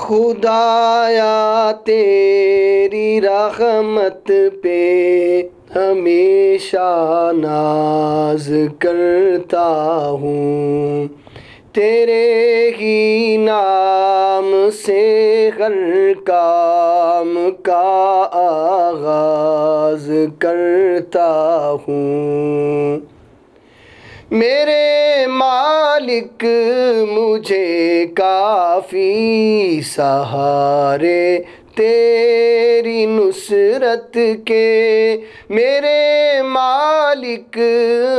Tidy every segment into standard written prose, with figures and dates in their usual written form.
خدایا تیری رحمت پہ ہمیشہ ناز کرتا ہوں، تیرے ہی نام سے ہر کام کا آغاز کرتا ہوں۔ میرے مالک مجھے کافی سہارے تیری نصرت کے، میرے مالک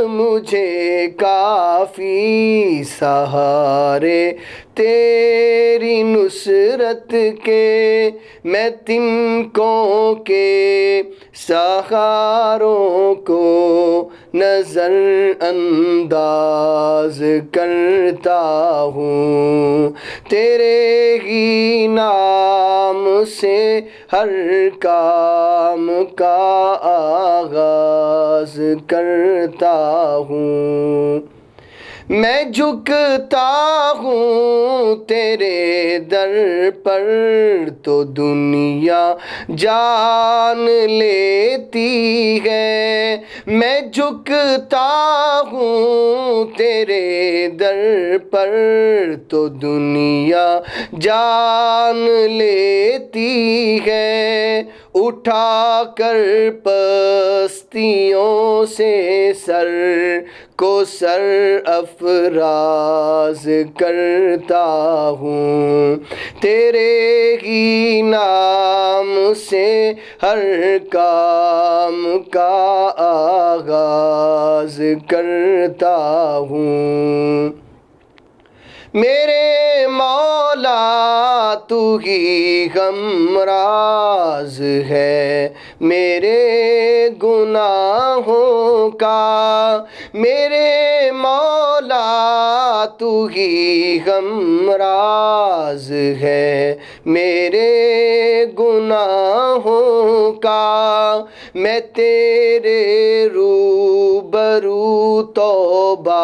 مجھے کافی سہارے تیری نصرت کے، میں تنکوں کے سہاروں کو نظر انداز کرتا ہوں، تیرے ہی نام سے ہر کام کا آغاز کرتا ہوں۔ میں جھکتا ہوں تیرے در پر تو دنیا جان لیتی ہے، میں جھکتا ہوں تیرے در پر تو دنیا جان لیتی ہے، اٹھا کر پستیوں سے سر کو سر افراز کرتا ہوں، تیرے ہی نام سے ہر کام کا آغاز کرتا ہوں۔ میرے مولا تو ہی غمراز ہے میرے گناہوں کا، میرے مولا تو ہی غمراز ہے میرے گناہوں کا، میں تیرے روبرو توبہ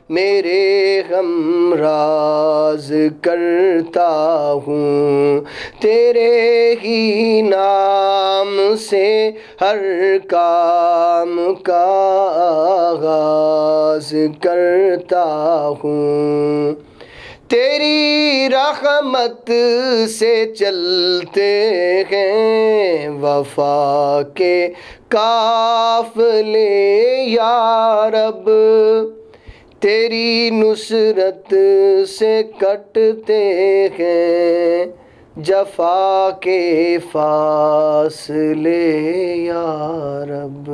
میرے غمراز کرتا ہوں، تیرے ہی نام سے ہر کام کا آغاز کرتا ہوں۔ تیری رحمت سے چلتے ہیں وفا کے قافلے یا رب، تیری نصرت سے کٹتے ہیں جفا کے فاصلے یا رب۔